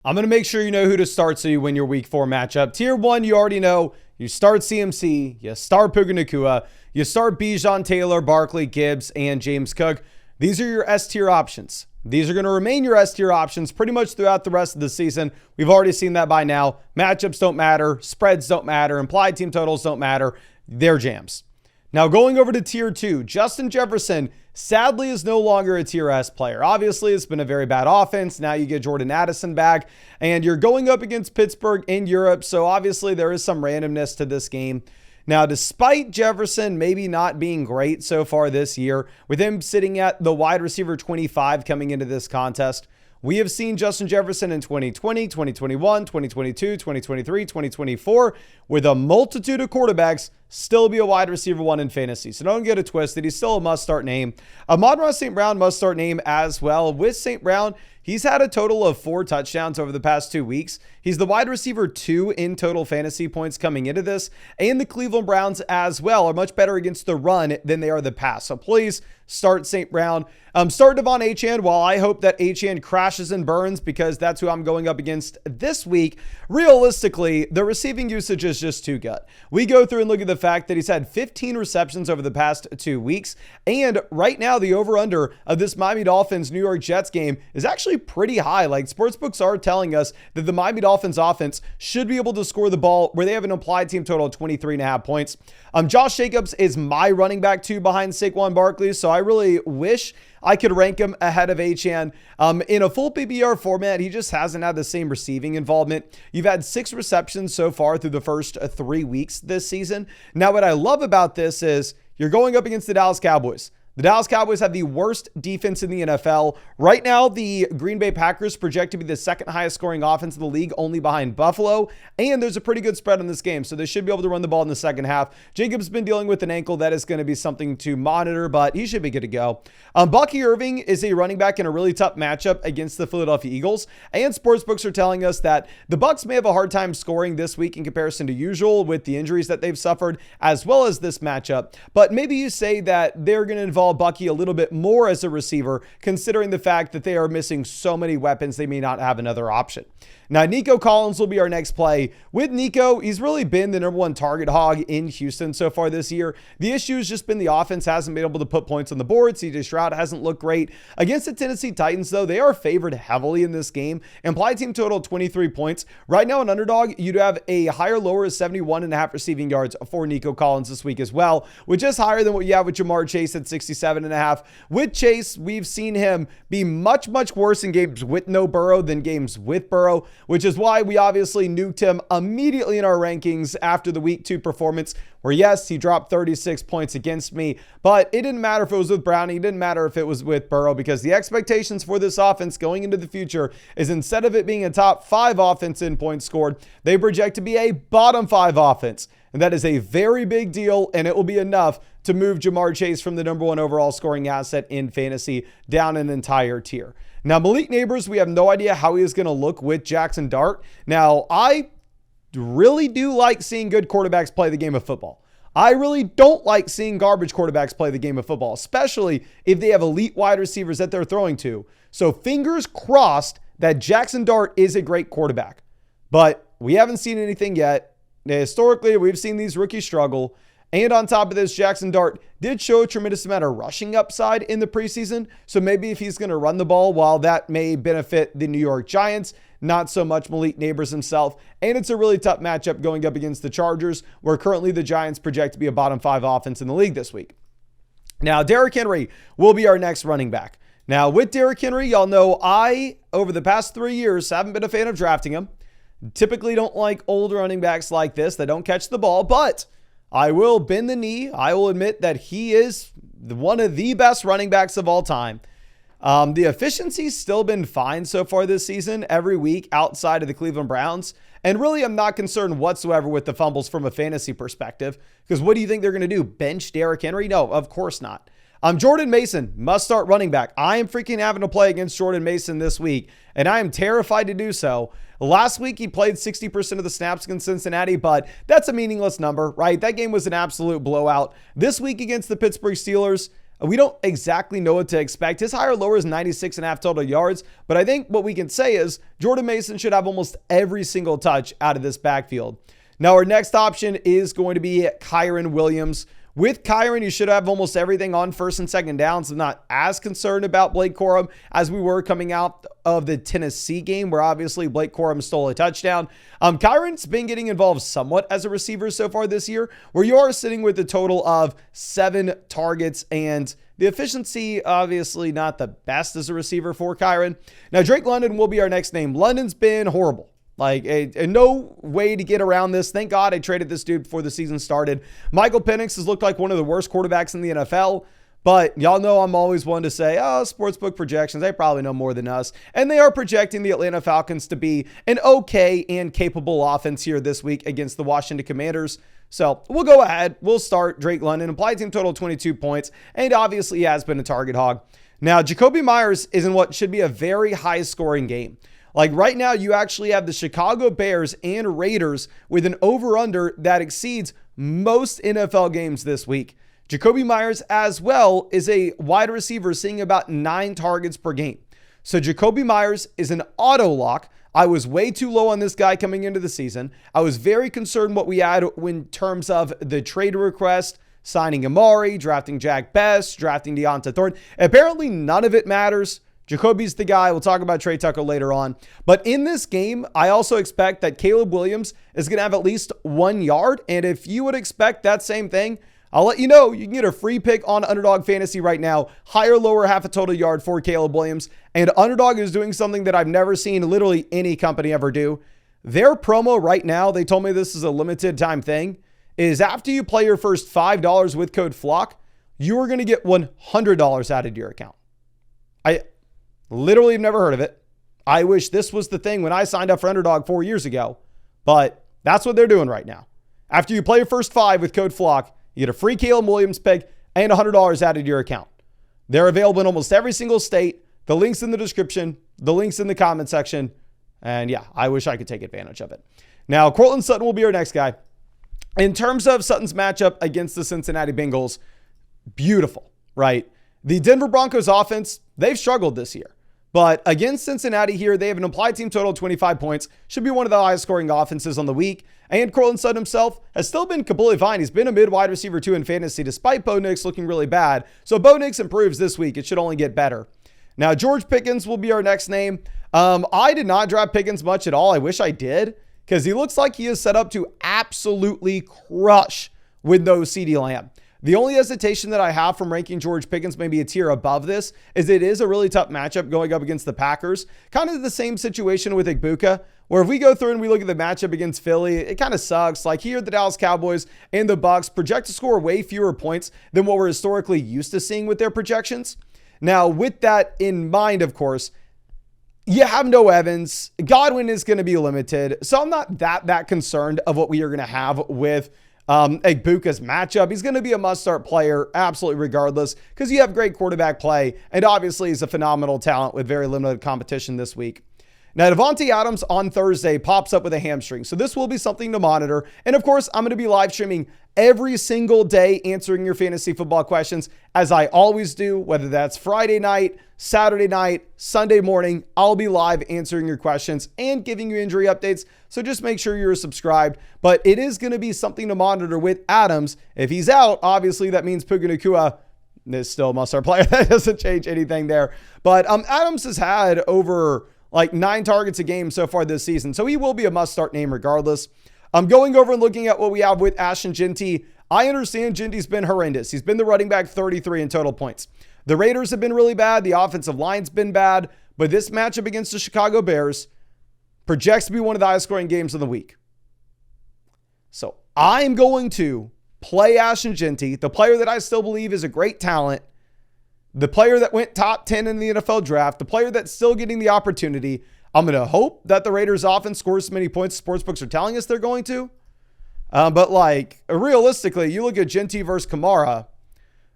I'm going to make sure you know who to start so you win your week 4 matchup. Tier 1, you already know. You start CMC, you start Puka Nacua, you start Bijan, Taylor, Barkley, Gibbs, and James Cook. These are your S tier options. These are going to remain your S tier options pretty much throughout the rest of the season. We've already seen that by now. Matchups don't matter. Spreads don't matter. Implied team totals don't matter. They're jams. Now going over to tier 2, Justin Jefferson sadly is no longer a tier S player. Obviously, it's been a very bad offense. Now you get Jordan Addison back, and you're going up against Pittsburgh in Europe, so obviously there is some randomness to this game. Now, despite Jefferson maybe not being great so far this year, with him sitting at the wide receiver 25 coming into this contest, we have seen Justin Jefferson in 2020, 2021, 2022, 2023, 2024, with a multitude of quarterbacks still be a wide receiver 1 in fantasy. So don't get it twisted. He's still a must-start name. Amon-Ra St. Brown must-start name as well. With St. Brown, he's had a total of 4 touchdowns over the past 2 weeks. He's the wide receiver 2 in total fantasy points coming into this. And the Cleveland Browns as well are much better against the run than they are the pass. So please start St. Brown. Start Devon Achane while I hope that Achane crashes and burns because that's who I'm going up against this week. Realistically, the receiving usage is just too good. We go through and look at the fact that he's had 15 receptions over the past 2 weeks. And right now, the over-under of this Miami Dolphins New York Jets game is actually pretty high. Like, sportsbooks are telling us that the Miami Dolphins offense should be able to score the ball where they have an implied team total of 23.5 points. Josh Jacobs is my running back 2 behind Saquon Barkley, so I really wish I could rank him ahead of Achane. In a full PPR format, he just hasn't had the same receiving involvement. You've had 6 receptions so far through the first 3 weeks this season. Now, what I love about this is you're going up against the Dallas Cowboys. The Dallas Cowboys have the worst defense in the NFL. Right now, the Green Bay Packers project to be the second highest scoring offense in the league, only behind Buffalo. And there's a pretty good spread on this game, so they should be able to run the ball in the second half. Jacobs has been dealing with an ankle. That is going to be something to monitor, but he should be good to go. Bucky Irving is a running back in a really tough matchup against the Philadelphia Eagles. And sportsbooks are telling us that the Bucs may have a hard time scoring this week in comparison to usual with the injuries that they've suffered, as well as this matchup. But maybe you say that they're going to involve Bucky a little bit more as a receiver, considering the fact that they are missing so many weapons, they may not have another option. Now, Nico Collins will be our next play. With Nico, he's really been the number 1 target hog in Houston so far this year. The issue has just been the offense hasn't been able to put points on the board. CJ Stroud hasn't looked great. Against the Tennessee Titans, though, they are favored heavily in this game. Implied team total 23 points. Right now, an underdog, you'd have a higher lower of 71.5 receiving yards for Nico Collins this week as well, which is higher than what you have with Jamar Chase at 67.5. With Chase, we've seen him be much, much worse in games with no Burrow than games with Burrow, which is why we obviously nuked him immediately in our rankings after the week 2 performance, where yes, he dropped 36 points against me, but it didn't matter if it was with Browning, it didn't matter if it was with Burrow, because the expectations for this offense going into the future is instead of it being a top 5 offense in points scored, they project to be a bottom 5 offense. And that is a very big deal, and it will be enough to move Jamar Chase from the number 1 overall scoring asset in fantasy down an entire tier. Now, Malik Neighbors, we have no idea how he is going to look with Jackson Dart. Now, I really do like seeing good quarterbacks play the game of football. I really don't like seeing garbage quarterbacks play the game of football, especially if they have elite wide receivers that they're throwing to. So fingers crossed that Jackson Dart is a great quarterback. But we haven't seen anything yet. Historically, we've seen these rookies struggle. And on top of this, Jackson Dart did show a tremendous amount of rushing upside in the preseason. So maybe if he's going to run the ball, while that may benefit the New York Giants, not so much Malik Neighbors himself. And it's a really tough matchup going up against the Chargers, where currently the Giants project to be a bottom 5 offense in the league this week. Now, Derrick Henry will be our next running back. Now, with Derrick Henry, y'all know I, over the past 3 years, haven't been a fan of drafting him. Typically don't like old running backs like this that don't catch the ball, but I will bend the knee. I will admit that he is one of the best running backs of all time. The efficiency's still been fine so far this season, every week outside of the Cleveland Browns. And really, I'm not concerned whatsoever with the fumbles from a fantasy perspective, because what do you think they're going to do? Bench Derrick Henry? No, of course not. Jordan Mason must start running back. I am freaking having to play against Jordan Mason this week, and I am terrified to do so. Last week, he played 60% of the snaps against Cincinnati, but that's a meaningless number, right? That game was an absolute blowout. This week against the Pittsburgh Steelers, We don't exactly know what to expect. His higher lower is 96.5 total yards, but I think what we can say is Jordan Mason should have almost every single touch out of this backfield. Now, our next option is going to be Kyren Williams. With Kyren, you should have almost everything on first and second downs. I'm not as concerned about Blake Corum as we were coming out of the Tennessee game, where obviously Blake Corum stole a touchdown. Kyren's been getting involved somewhat as a receiver so far this year, where you are sitting with a total of 7 targets, and the efficiency, obviously not the best as a receiver for Kyren. Now, Drake London will be our next name. London's been horrible. Like, no way to get around this. Thank God I traded this dude before the season started. Michael Penix has looked like one of the worst quarterbacks in the NFL, but y'all know I'm always one to say, oh, sportsbook projections, they probably know more than us. And they are projecting the Atlanta Falcons to be an okay and capable offense here this week against the Washington Commanders. So we'll go ahead. We'll start Drake London. Implied team total 22 points, and obviously he has been a target hog. Now, Jakobi Meyers is in what should be a very high-scoring game. Like right now, you actually have the Chicago Bears and Raiders with an over-under that exceeds most NFL games this week. Jakobi Meyers as well is a wide receiver seeing about 9 targets per game. So Jakobi Meyers is an auto lock. I was way too low on this guy coming into the season. I was very concerned what we had in terms of the trade request, signing Amari, drafting Jack Best, drafting Deonta Thornton. Apparently none of it matters. Jacoby's the guy. We'll talk about Trey Tucker later on. But in this game, I also expect that Caleb Williams is going to have at least 1 yard. And if you would expect that same thing, I'll let you know. You can get a free pick on Underdog Fantasy right now. Higher, lower, half a total yard for Caleb Williams. And Underdog is doing something that I've never seen literally any company ever do. Their promo right now, they told me this is a limited time thing, is after you play your first $5 with code FLOCK, you are going to get $100 added to your account. I literally have never heard of it. I wish this was the thing when I signed up for Underdog 4 years ago, but that's what they're doing right now. After you play your first 5 with code FLOCK, you get a free Caleb Williams pick and $100 added to your account. They're available in almost every single state. The link's in the description, the link's in the comment section. And yeah, I wish I could take advantage of it. Now, Courtland Sutton will be our next guy. In terms of Sutton's matchup against the Cincinnati Bengals, beautiful, right? The Denver Broncos offense, they've struggled this year. But against Cincinnati here, they have an implied team total of 25 points. Should be one of the highest scoring offenses on the week. And Courtland Sutton himself has still been completely fine. He's been a mid-wide receiver 2 in fantasy, despite Bo Nix looking really bad. So if Bo Nix improves this week, it should only get better. Now, George Pickens will be our next name. I did not draft Pickens much at all. I wish I did, because he looks like he is set up to absolutely crush with no CeeDee Lamb. The only hesitation that I have from ranking George Pickens maybe a tier above this is it is a really tough matchup going up against the Packers. Kind of the same situation with Igbuka, where if we go through and we look at the matchup against Philly, it kind of sucks. Like here, the Dallas Cowboys and the Bucks project to score way fewer points than what we're historically used to seeing with their projections. Now, with that in mind, of course, you have no Evans. Godwin is going to be limited. So I'm not that concerned of what we are going to have with Igbuka's matchup. He's going to be a must-start player, absolutely regardless, because you have great quarterback play, and obviously he's a phenomenal talent with very limited competition this week. Now, Davante Adams on Thursday pops up with a hamstring, so this will be something to monitor. And of course, I'm going to be live streaming every single day answering your fantasy football questions, as I always do, whether that's Friday night, Saturday night, Sunday morning. I'll be live answering your questions and giving you injury updates, so just make sure you're subscribed. But it is going to be something to monitor with Adams. If he's out, obviously that means Puka Nacua is still a must-start player. That doesn't change anything there. But Adams has had over like 9 targets a game so far this season, so he will be a must-start name regardless. I'm going over and looking at what we have with Ashton Jeanty. I understand Jeanty's been horrendous. He's been the running back 33 in total points. The Raiders have been really bad. The offensive line's been bad. But this matchup against the Chicago Bears projects to be one of the highest scoring games of the week. So I'm going to play Ashton Jeanty, the player that I still believe is a great talent, the player that went top 10 in the NFL draft, the player that's still getting the opportunity. I'm going to hope that the Raiders offense scores as many points as sportsbooks are telling us they're going to. But like realistically, you look at Jeanty versus Kamara,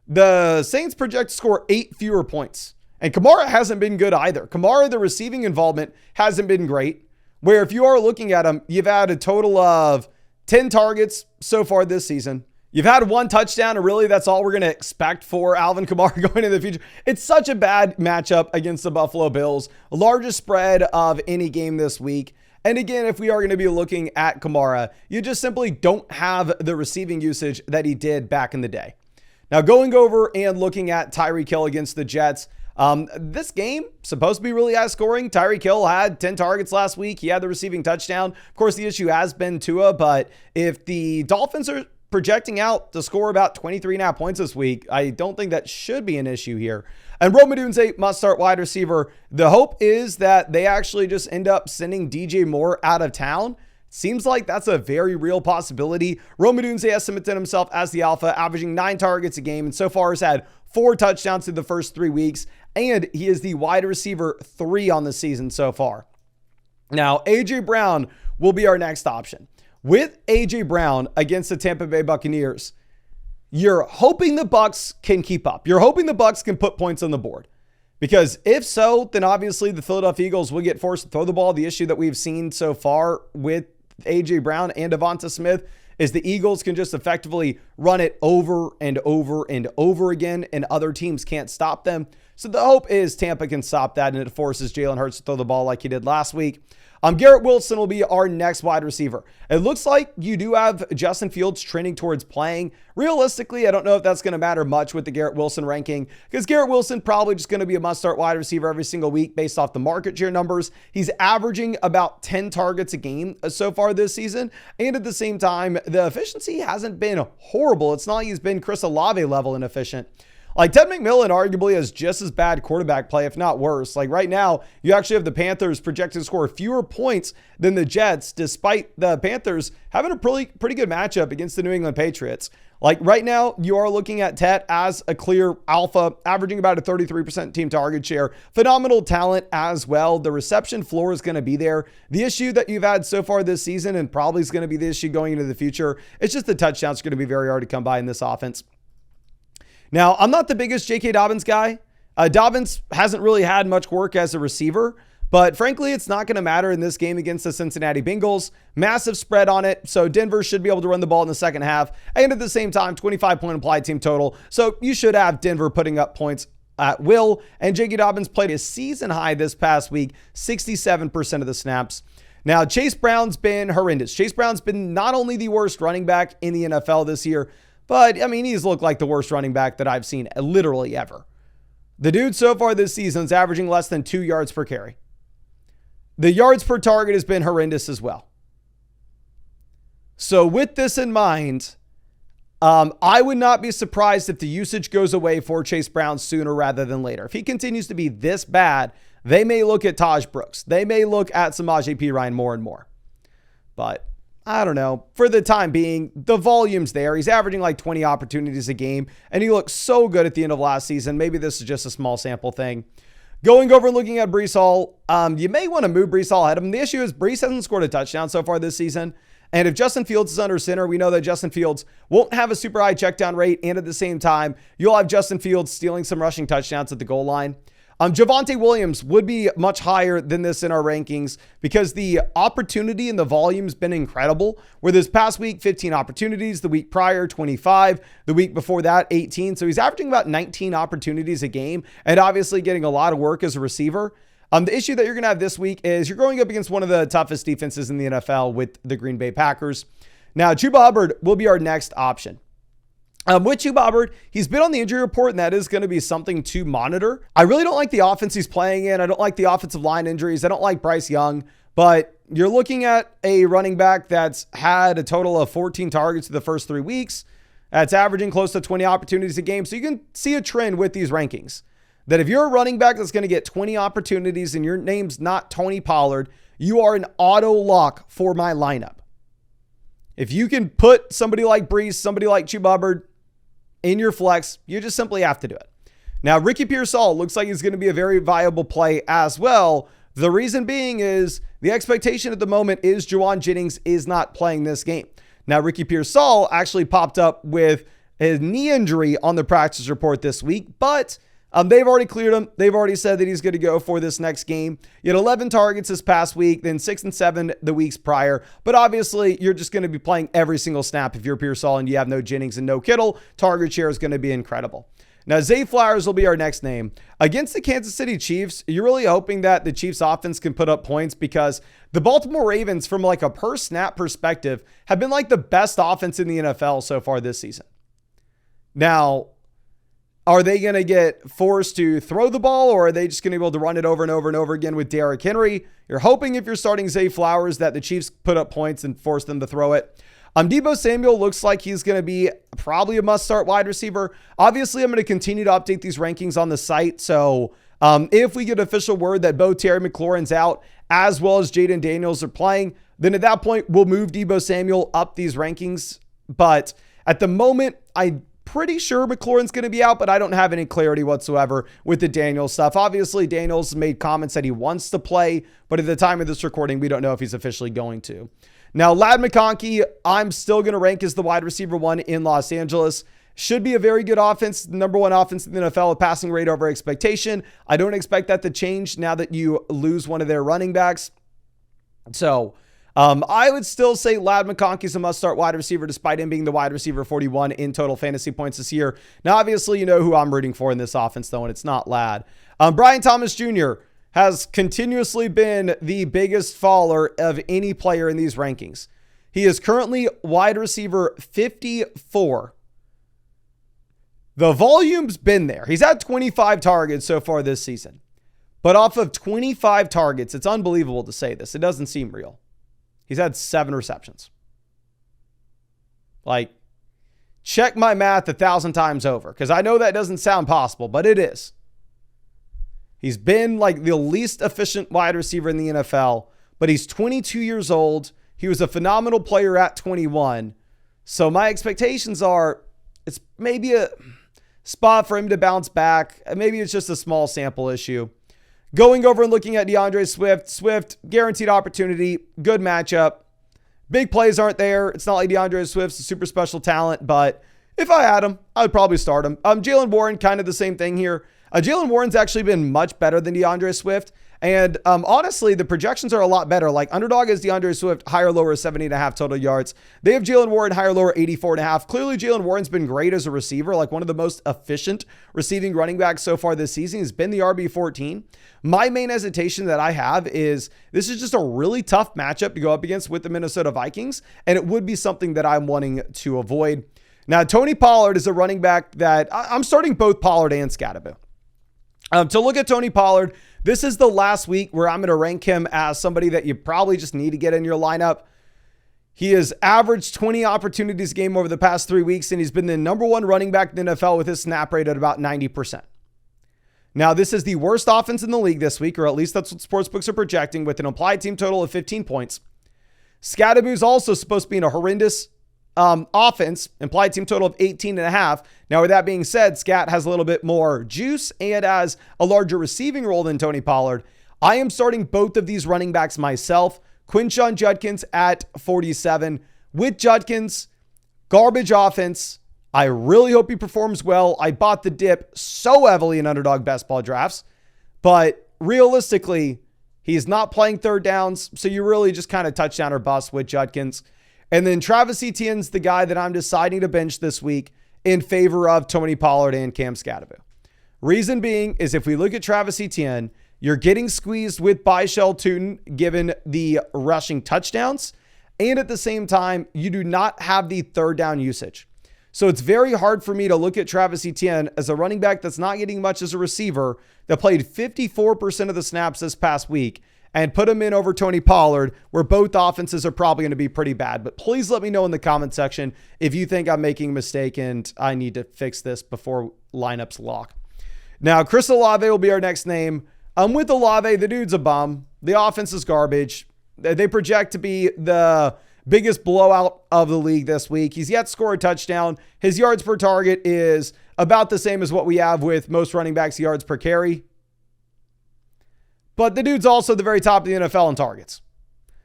the Saints project to score 8 fewer points. And Kamara hasn't been good either. Kamara, the receiving involvement hasn't been great. Where if you are looking at him, you've had a total of 10 targets so far this season. You've had one touchdown, and really that's all we're going to expect for Alvin Kamara going into the future. It's such a bad matchup against the Buffalo Bills. Largest spread of any game this week. And again, if we are going to be looking at Kamara, you just simply don't have the receiving usage that he did back in the day. Now, going over and looking at Tyreek Hill against the Jets, this game supposed to be really high scoring. Tyreek Hill had 10 targets last week. He had the receiving touchdown. Of course, the issue has been Tua, but if the Dolphins are projecting out to score about 23.5 points this week, I don't think that should be an issue here. And Rome Odunze must start wide receiver. The hope is that they actually just end up sending DJ Moore out of town. Seems like that's a very real possibility. Rome Odunze has cemented himself as the alpha, averaging 9 targets a game, and so far has had 4 touchdowns through the first 3 weeks, and he is the wide receiver 3 on the season so far. Now, A.J. Brown will be our next option. With A.J. Brown against the Tampa Bay Buccaneers, you're hoping the Bucs can keep up. You're hoping the Bucs can put points on the board. Because if so, then obviously the Philadelphia Eagles will get forced to throw the ball. The issue that we've seen so far with A.J. Brown and Devonta Smith is the Eagles can just effectively run it over and over and over again, and other teams can't stop them. So the hope is Tampa can stop that, and it forces Jalen Hurts to throw the ball like he did last week. Garrett Wilson will be our next wide receiver. It looks like you do have Justin Fields trending towards playing. Realistically, I don't know if that's going to matter much with the Garrett Wilson ranking, because Garrett Wilson probably just going to be a must-start wide receiver every single week based off the market share numbers. He's averaging about 10 targets a game so far this season, and at the same time, the efficiency hasn't been horrible. It's not like he's been Chris Olave level inefficient. Like, Ted McMillan arguably has just as bad quarterback play, if not worse. Like, right now, you actually have the Panthers projected to score fewer points than the Jets, despite the Panthers having a pretty good matchup against the New England Patriots. Like, right now, you are looking at Tet as a clear alpha, averaging about a 33% team target share. Phenomenal talent as well. The reception floor is going to be there. The issue that you've had so far this season, and probably is going to be the issue going into the future, it's just the touchdowns are going to be very hard to come by in this offense. Now, I'm not the biggest J.K. Dobbins guy. Dobbins hasn't really had much work as a receiver, but frankly, it's not going to matter in this game against the Cincinnati Bengals. Massive spread on it, so Denver should be able to run the ball in the second half, and at the same time, 25-point implied team total, so you should have Denver putting up points at will, and J.K. Dobbins played a season high this past week, 67% of the snaps. Now, Chase Brown's been horrendous. Chase Brown's been not only the worst running back in the NFL this year, but, I mean, he's looked like the worst running back that I've seen literally ever. The dude so far this season is averaging less than 2 yards per carry. The yards per target has been horrendous as well. So with this in mind, I would not be surprised if the usage goes away for Chase Brown sooner rather than later. If he continues to be this bad, they may look at Taj Brooks. They may look at Samaje Perine more and more. But I don't know. For the time being, the volume's there. He's averaging like 20 opportunities a game, and he looked so good at the end of last season. Maybe this is just a small sample thing. Going over and looking at Breece Hall, you may want to move Breece Hall ahead of him. The issue is Breece hasn't scored a touchdown so far this season, and if Justin Fields is under center, we know that Justin Fields won't have a super high checkdown rate, and at the same time, you'll have Justin Fields stealing some rushing touchdowns at the goal line. Javonte Williams would be much higher than this in our rankings because the opportunity and the volume's been incredible. Where this past week, 15 opportunities, the week prior, 25, the week before that, 18. So he's averaging about 19 opportunities a game and obviously getting a lot of work as a receiver. The issue that you're going to have this week is you're going up against one of the toughest defenses in the NFL with the Green Bay Packers. Now, Chuba Hubbard will be our next option. With Chuba Hubbard, he's been on the injury report, and that is going to be something to monitor. I really don't like the offense he's playing in. I don't like the offensive line injuries. I don't like Bryce Young, but you're looking at a running back that's had a total of 14 targets in the first 3 weeks. That's averaging close to 20 opportunities a game. So you can see a trend with these rankings that if you're a running back that's going to get 20 opportunities and your name's not Tony Pollard, you are an auto lock for my lineup. If you can put somebody like Breece, somebody like Chuba Hubbard in your flex, you just simply have to do it. Now, Ricky Pearsall looks like he's going to be a very viable play as well. The reason being is the expectation at the moment is Juwan Jennings is not playing this game. Now, Ricky Pearsall actually popped up with a knee injury on the practice report this week, but They've already cleared him. They've already said that he's good to go for this next game. He had 11 targets this past week, then 6 and 7 the weeks prior. But obviously, you're just going to be playing every single snap if you're Pearsall and you have no Jennings and no Kittle. Target share is going to be incredible. Now, Zay Flowers will be our next name. Against the Kansas City Chiefs, you're really hoping that the Chiefs offense can put up points because the Baltimore Ravens, from like a per snap perspective, have been like the best offense in the NFL so far this season. Now, are they going to get forced to throw the ball, or are they just going to be able to run it over and over and over again with Derrick Henry? You're hoping if you're starting Zay Flowers that the Chiefs put up points and force them to throw it. Deebo Samuel looks like he's going to be probably a must-start wide receiver. Obviously, I'm going to continue to update these rankings on the site. So if we get official word that both Terry McLaurin's out as well as Jaden Daniels are playing, then at that point, we'll move Deebo Samuel up these rankings. But at the moment, I'm pretty sure McLaurin's going to be out, but I don't have any clarity whatsoever with the Daniels stuff. Obviously, Daniels made comments that he wants to play, but at the time of this recording, we don't know if he's officially going to. Now, Ladd McConkey, I'm still going to rank as the wide receiver 1 in Los Angeles. Should be a very good offense, number 1 offense in the NFL with passing rate over expectation. I don't expect that to change now that you lose one of their running backs. So I would still say Ladd McConkey is a must-start wide receiver despite him being the wide receiver 41 in total fantasy points this year. Now, obviously, you know who I'm rooting for in this offense, though, and it's not Ladd. Brian Thomas Jr. has continuously been the biggest faller of any player in these rankings. He is currently wide receiver 54. The volume's been there. He's had 25 targets so far this season. But off of 25 targets, it's unbelievable to say this. It doesn't seem real. He's had 7 receptions. Like, check my math 1,000 times over, because I know that doesn't sound possible, but it is. He's been like the least efficient wide receiver in the NFL, but he's 22 years old. He was a phenomenal player at 21. So my expectations are it's maybe a spot for him to bounce back. Maybe it's just a small sample issue. Going over and looking at DeAndre Swift. Swift, guaranteed opportunity, good matchup. Big plays aren't there. It's not like DeAndre Swift's a super special talent, but if I had him, I would probably start him. Jalen Warren, kind of the same thing here. Jalen Warren's actually been much better than DeAndre Swift. And honestly, the projections are a lot better. Like Underdog is DeAndre Swift, higher, lower, 70.5 total yards. They have Jalen Warren, higher, lower, 84.5. Clearly, Jalen Warren's been great as a receiver, like one of the most efficient receiving running backs so far this season. He's been the RB14. My main hesitation that I have is this is just a really tough matchup to go up against with the Minnesota Vikings, and it would be something that I'm wanting to avoid. Now, Tony Pollard is a running back that I'm starting both Pollard and Scatterbo. To look at Tony Pollard, this is the last week where I'm going to rank him as somebody that you probably just need to get in your lineup. He has averaged 20 opportunities a game over the past 3 weeks, and he's been the number 1 running back in the NFL with his snap rate at about 90%. Now, this is the worst offense in the league this week, or at least that's what sportsbooks are projecting, with an implied team total of 15 points. Scatterbo's also supposed to be in a horrendous offense, implied team total of 18.5. Now, with that being said, Scat has a little bit more juice and has a larger receiving role than Tony Pollard. I am starting both of these running backs myself. Quinshon Judkins at 47. With Judkins, garbage offense. I really hope he performs well. I bought the dip so heavily in Underdog best ball drafts, but realistically, he's not playing third downs, so you really just kind of touchdown or bust with Judkins. And then Travis Etienne's the guy that I'm deciding to bench this week in favor of Tony Pollard and Cam Scatterbo. Reason being is if we look at Travis Etienne, you're getting squeezed with Byshell Tootin given the rushing touchdowns, and at the same time, you do not have the third down usage. So it's very hard for me to look at Travis Etienne as a running back that's not getting much as a receiver that played 54% of the snaps this past week and put him in over Tony Pollard, where both offenses are probably going to be pretty bad. But please let me know in the comment section if you think I'm making a mistake and I need to fix this before lineups lock. Now, Chris Olave will be our next name. I'm with Olave. The dude's a bum. The offense is garbage. They project to be the biggest blowout of the league this week. He's yet to score a touchdown. His yards per target is about the same as what we have with most running backs' yards per carry. But the dude's also at the very top of the NFL in targets.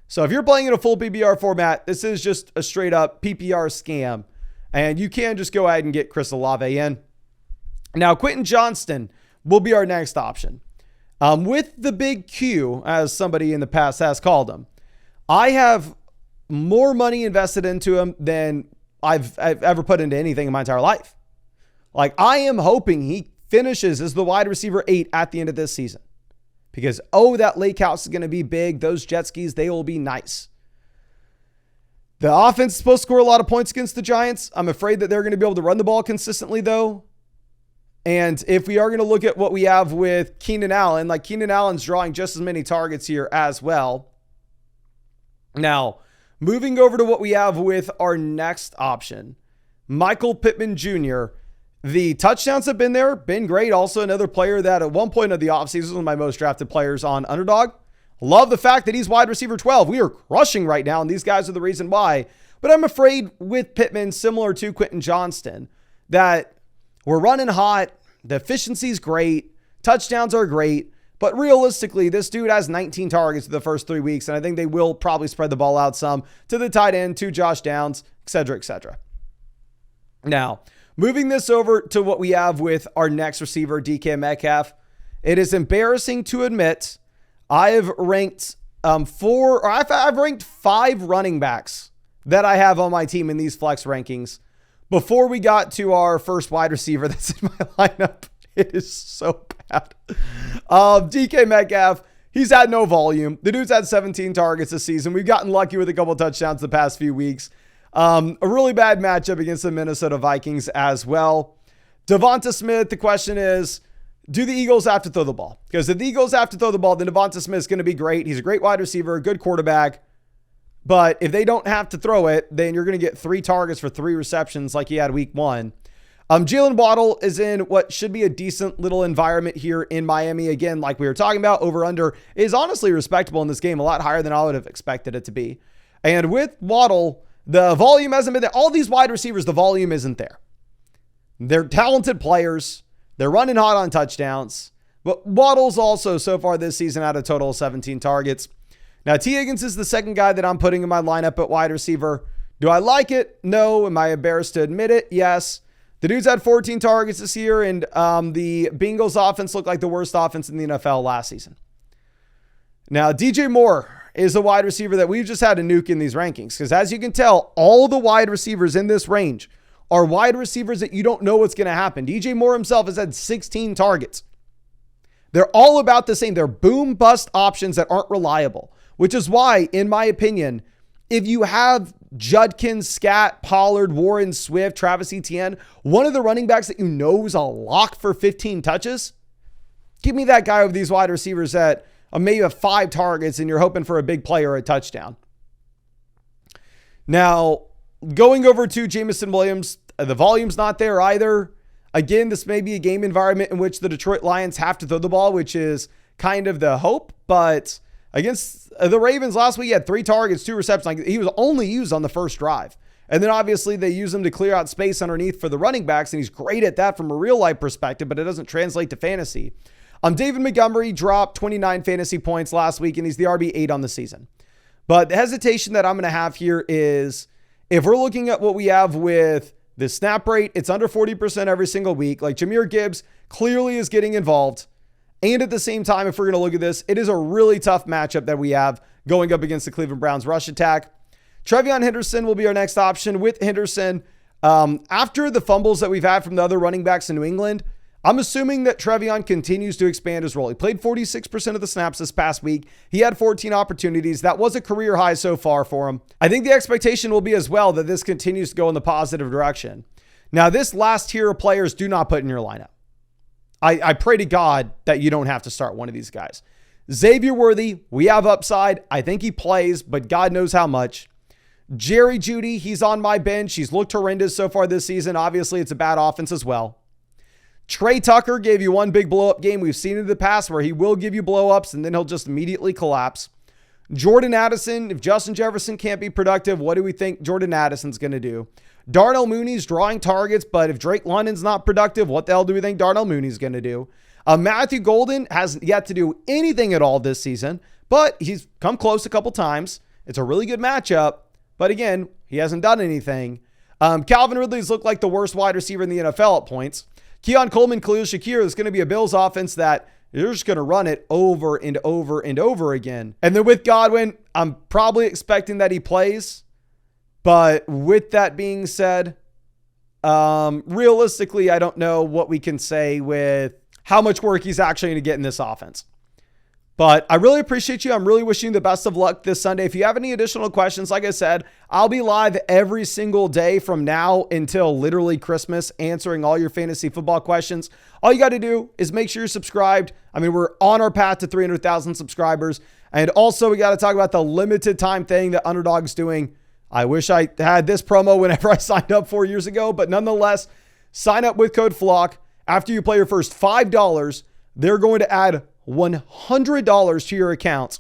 So if you're playing in a full PPR format, this is just a straight up PPR scam. And you can just go ahead and get Chris Olave in. Now, Quentin Johnston will be our next option. With the big Q, as somebody in the past has called him, I have more money invested into him than I've ever put into anything in my entire life. Like, I am hoping he finishes as the wide receiver 8 at the end of this season. Because, that lake house is going to be big. Those jet skis, they will be nice. The offense is supposed to score a lot of points against the Giants. I'm afraid that they're going to be able to run the ball consistently, though. And if we are going to look at what we have with Keenan Allen, like Keenan Allen's drawing just as many targets here as well. Now, moving over to what we have with our next option, Michael Pittman Jr., the touchdowns have been there, been great. Also, another player that at one point of the offseason was one of my most drafted players on Underdog. Love the fact that he's wide receiver 12. We are crushing right now, and these guys are the reason why. But I'm afraid with Pittman, similar to Quentin Johnston, that we're running hot. The efficiency is great. Touchdowns are great. But realistically, this dude has 19 targets for the first 3 weeks, and I think they will probably spread the ball out some to the tight end, to Josh Downs, etc., etc. Now, moving this over to what we have with our next receiver, DK Metcalf, it is embarrassing to admit I've ranked I've ranked 5 running backs that I have on my team in these flex rankings before we got to our first wide receiver that's in my lineup. It is so bad. DK Metcalf, he's had no volume. The dude's had 17 targets this season. We've gotten lucky with a couple touchdowns the past few weeks. A really bad matchup against the Minnesota Vikings as well. Devonta Smith, the question is, do the Eagles have to throw the ball? Because if the Eagles have to throw the ball, then Devonta Smith is going to be great. He's a great wide receiver, a good quarterback. But if they don't have to throw it, then you're going to get 3 targets for 3 receptions like he had week 1. Jalen Waddle is in what should be a decent little environment here in Miami. Again, like we were talking about, over-under is honestly respectable in this game, a lot higher than I would have expected it to be. And with Waddle, the volume hasn't been there. All these wide receivers, the volume isn't there. They're talented players. They're running hot on touchdowns. But Waddle's also, so far this season, had a total of 17 targets. Now, T. Higgins is the second guy that I'm putting in my lineup at wide receiver. Do I like it? No. Am I embarrassed to admit it? Yes. The dude's had 14 targets this year, and the Bengals offense looked like the worst offense in the NFL last season. Now, DJ Moore is a wide receiver that we've just had to nuke in these rankings, because as you can tell, all the wide receivers in this range are wide receivers that you don't know what's going to happen. DJ Moore himself has had 16 targets. They're all about the same. They're boom bust options that aren't reliable, which is why, in my opinion, if you have Judkins, Scat, Pollard, Warren, Swift, Travis Etienne, one of the running backs that you know is a lock for 15 touches, give me that guy over these wide receivers that maybe have 5 targets and you're hoping for a big play or a touchdown. Now, going over to Jameson Williams, the volume's not there either. Again, this may be a game environment in which the Detroit Lions have to throw the ball, which is kind of the hope. But against the Ravens last week, he had 3 targets, 2 receptions. Like, he was only used on the first drive. And then obviously they use him to clear out space underneath for the running backs, and he's great at that from a real life perspective, but it doesn't translate to fantasy. David Montgomery dropped 29 fantasy points last week, and he's the RB8 on the season. But the hesitation that I'm going to have here is, if we're looking at what we have with the snap rate, it's under 40% every single week. Like, Jahmyr Gibbs clearly is getting involved. And at the same time, if we're going to look at this, it is a really tough matchup that we have going up against the Cleveland Browns rush attack. Trevion Henderson will be our next option. With Henderson, after the fumbles that we've had from the other running backs in New England, I'm assuming that Trevion continues to expand his role. He played 46% of the snaps this past week. He had 14 opportunities. That was a career high so far for him. I think the expectation will be as well that this continues to go in the positive direction. Now, this last tier of players do not put in your lineup. I pray to God that you don't have to start one of these guys. Xavier Worthy, we have upside. I think he plays, but God knows how much. Jerry Jeudy, he's on my bench. He's looked horrendous so far this season. Obviously, it's a bad offense as well. Trey Tucker gave you one big blow-up game. We've seen it in the past where he will give you blow-ups and then he'll just immediately collapse. Jordan Addison, if Justin Jefferson can't be productive, what do we think Jordan Addison's going to do? Darnell Mooney's drawing targets, but if Drake London's not productive, what the hell do we think Darnell Mooney's going to do? Matthew Golden hasn't yet to do anything at all this season, but he's come close a couple times. It's a really good matchup, but again, he hasn't done anything. Calvin Ridley's looked like the worst wide receiver in the NFL at points. Keon Coleman, Khalil Shakir, is going to be a Bills offense that you're just going to run it over and over and over again. And then with Godwin, I'm probably expecting that he plays. But with that being said, realistically, I don't know what we can say with how much work he's actually going to get in this offense. But I really appreciate you. I'm really wishing you the best of luck this Sunday. If you have any additional questions, like I said, I'll be live every single day from now until literally Christmas, answering all your fantasy football questions. All you got to do is make sure you're subscribed. I mean, we're on our path to 300,000 subscribers. And also, we got to talk about the limited time thing that Underdog's doing. I wish I had this promo whenever I signed up 4 years ago, but nonetheless, sign up with code FLOCK. After you play your first $5, they're going to add $100 to your account.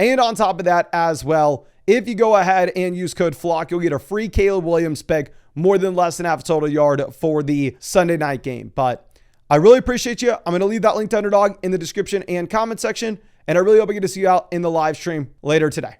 And on top of that as well, if you go ahead and use code FLOCK, you'll get a free Caleb Williams pick, more than less than half a total yard for the Sunday night game. But I really appreciate you. I'm going to leave that link to Underdog in the description and comment section. And I really hope I get to see you out in the live stream later today.